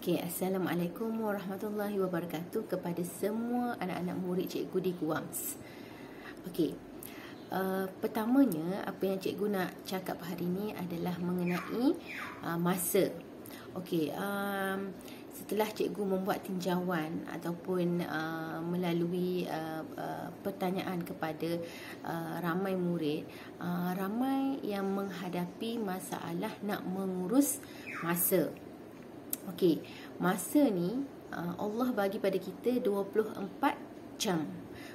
Okay, Assalamualaikum warahmatullahi wabarakatuh kepada semua anak-anak murid cikgu di Guams. Okay, pertamanya apa yang cikgu nak cakap hari ini adalah mengenai masa. Okay, setelah cikgu membuat tinjauan ataupun melalui pertanyaan kepada ramai murid, ramai yang menghadapi masalah nak mengurus masa. Okey, masa ni Allah bagi pada kita 24 jam.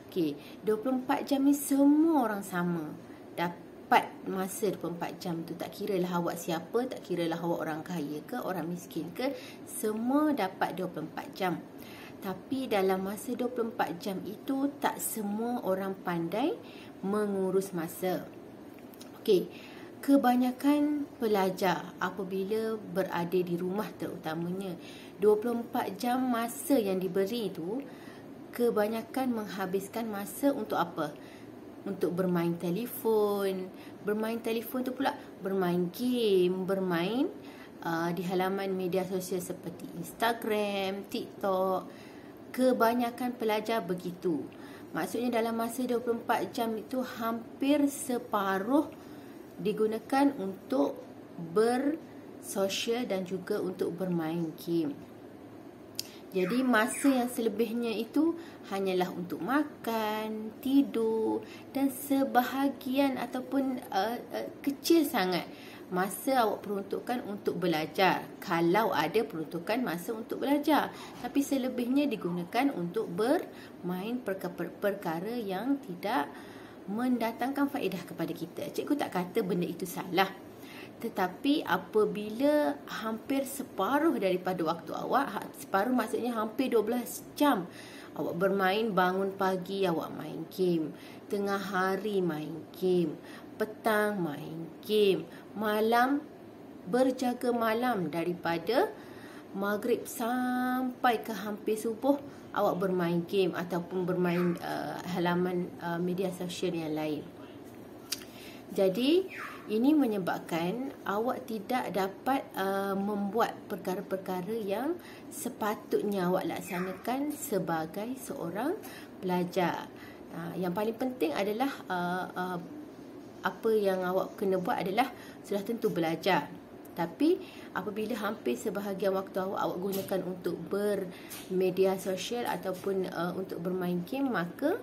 Okey, 24 jam ni semua orang sama dapat masa 24 jam tu. Tak kiralah awak siapa, tak kiralah awak orang kaya ke, orang miskin ke, semua dapat 24 jam. Tapi dalam masa 24 jam itu tak semua orang pandai mengurus masa. Okey, kebanyakan pelajar apabila berada di rumah terutamanya 24 jam masa yang diberi itu, kebanyakan menghabiskan masa untuk apa? Untuk bermain telefon. Bermain telefon tu pula bermain game, bermain di halaman media sosial seperti Instagram, TikTok. Kebanyakan pelajar begitu. Maksudnya dalam masa 24 jam itu hampir separuh digunakan untuk bersosial dan juga untuk bermain game. Jadi masa yang selebihnya itu hanyalah untuk makan, tidur dan sebahagian ataupun kecil sangat masa awak peruntukkan untuk belajar. Kalau ada peruntukan masa untuk belajar. Tapi selebihnya digunakan untuk bermain perkara yang tidak mendatangkan faedah kepada kita. Cikgu tak kata benda itu salah. Tetapi apabila hampir separuh daripada waktu awak, separuh maksudnya hampir 12 jam awak bermain, bangun pagi awak main game, tengah hari main game, petang main game, malam berjaga malam daripada maghrib sampai ke hampir subuh awak bermain game ataupun bermain halaman media sosial yang lain. Jadi ini menyebabkan awak tidak dapat membuat perkara-perkara yang sepatutnya awak laksanakan sebagai seorang pelajar. Yang paling penting adalah apa yang awak kena buat adalah sudah tentu belajar. Tapi apabila hampir sebahagian waktu awak gunakan untuk bermedia sosial ataupun untuk bermain game, maka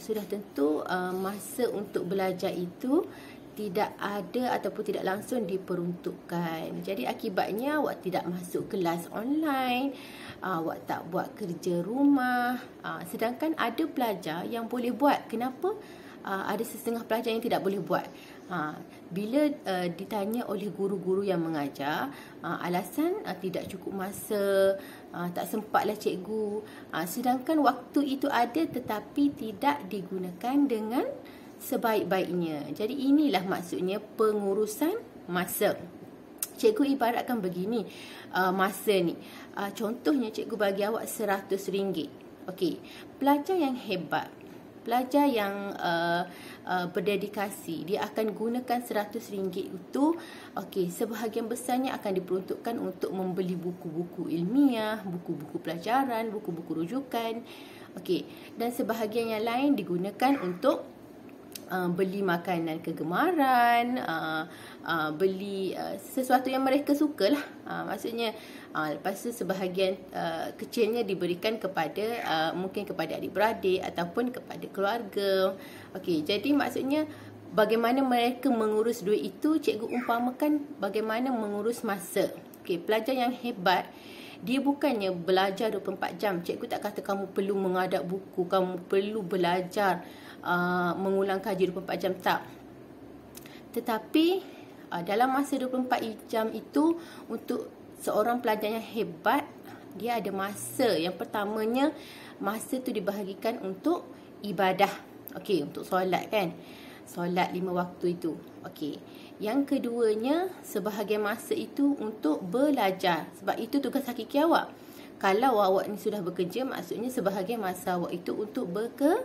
sudah tentu masa untuk belajar itu tidak ada ataupun tidak langsung diperuntukkan. Jadi akibatnya awak tidak masuk kelas online, awak tak buat kerja rumah. Sedangkan ada pelajar yang boleh buat. Kenapa ada setengah pelajar yang tidak boleh buat? Bila ditanya oleh guru-guru yang mengajar, alasan tidak cukup masa, tak sempatlah cikgu. Sedangkan waktu itu ada tetapi tidak digunakan dengan sebaik-baiknya. Jadi inilah maksudnya pengurusan masa. Cikgu ibaratkan begini, masa ni. Contohnya cikgu bagi awak RM100. Okey, pelajar yang hebat, pelajar yang berdedikasi, dia akan gunakan RM100 itu, okey, sebahagian besarnya akan diperuntukkan untuk membeli buku-buku ilmiah, buku-buku pelajaran, buku-buku rujukan. Okey, dan sebahagian yang lain digunakan untuk beli makanan kegemaran, beli sesuatu yang mereka sukalah. Maksudnya lepas tu sebahagian kecilnya diberikan kepada mungkin kepada adik-beradik ataupun kepada keluarga. Okey, jadi maksudnya bagaimana mereka mengurus duit itu, cikgu umpamakan bagaimana mengurus masa. Okey, pelajar yang hebat, dia bukannya belajar 24 jam. Cikgu tak kata kamu perlu mengadap buku, kamu perlu belajar mengulang kaji 24 jam, tak. Tetapi dalam masa 24 jam itu, untuk seorang pelajar yang hebat, dia ada masa. Yang pertamanya, masa tu dibahagikan untuk ibadah. Okey, untuk solat kan. Solat 5 waktu itu. Okey. Yang keduanya, sebahagian masa itu untuk belajar. Sebab itu tugas hakiki awak. Kalau awak ni sudah bekerja, maksudnya sebahagian masa awak itu untuk bekerja.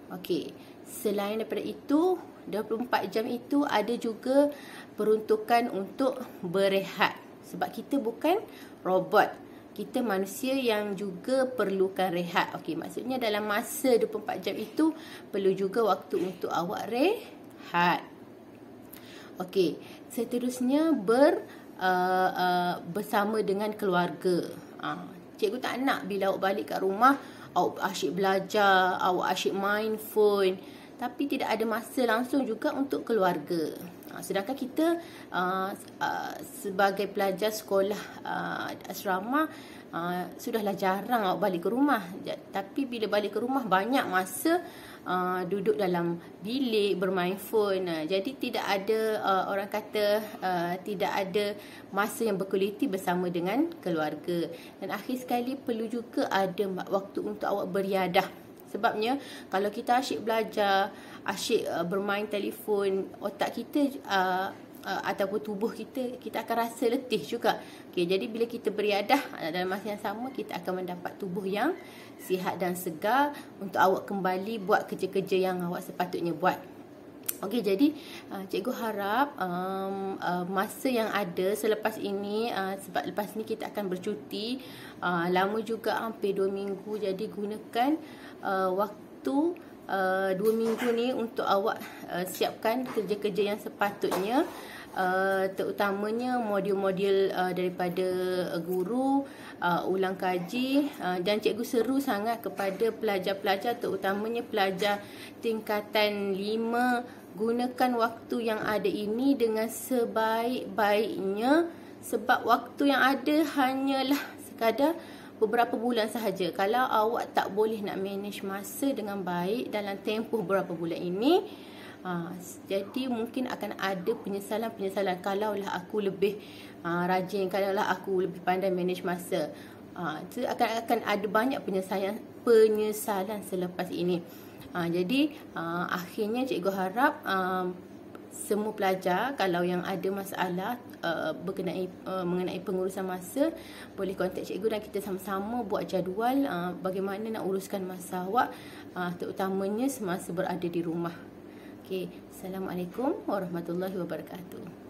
Okey. Selain daripada itu, 24 jam itu ada juga peruntukan untuk berehat. Sebab kita bukan robot. Kita manusia yang juga perlukan rehat. Okey, maksudnya dalam masa 24 jam itu perlu juga waktu untuk awak rehat. Okey, seterusnya bersama dengan keluarga. Cikgu tak nak bila awak balik kat rumah, awak asyik belajar, awak asyik main phone, tapi tidak ada masa langsung juga untuk keluarga. Sedangkan kita sebagai pelajar sekolah asrama, sudahlah jarang awak balik ke rumah. Tapi bila balik ke rumah, banyak masa duduk dalam bilik bermain phone. Jadi tidak ada orang kata tidak ada masa yang berkualiti bersama dengan keluarga. Dan akhir sekali perlu juga ada waktu untuk awak beriadah. Sebabnya kalau kita asyik belajar, asyik bermain telefon, otak kita ataupun tubuh kita akan rasa letih juga. Okay, jadi bila kita beriadah dalam masa yang sama, kita akan mendapat tubuh yang sihat dan segar untuk awak kembali buat kerja-kerja yang awak sepatutnya buat. Okey, jadi cikgu harap masa yang ada selepas ini, sebab lepas ni kita akan bercuti lama juga, hampir 2 minggu. Jadi gunakan waktu 2 minggu ni untuk awak siapkan kerja-kerja yang sepatutnya, terutamanya modul-modul daripada guru, ulang kaji. Dan cikgu seru sangat kepada pelajar-pelajar, terutamanya pelajar tingkatan 5, gunakan waktu yang ada ini dengan sebaik-baiknya, sebab waktu yang ada hanyalah sekadar beberapa bulan sahaja. Kalau awak tak boleh nak manage masa dengan baik dalam tempoh beberapa bulan ini, jadi mungkin akan ada penyesalan-penyesalan. Kalaulah aku lebih rajin, kalaulah aku lebih pandai manage masa, akan ada banyak penyesalan selepas ini. Jadi akhirnya cikgu harap semua pelajar, kalau yang ada masalah mengenai pengurusan masa, boleh kontak cikgu dan kita sama-sama buat jadual bagaimana nak uruskan masa awak, terutamanya semasa berada di rumah. Okey, Assalamualaikum warahmatullahi wabarakatuh.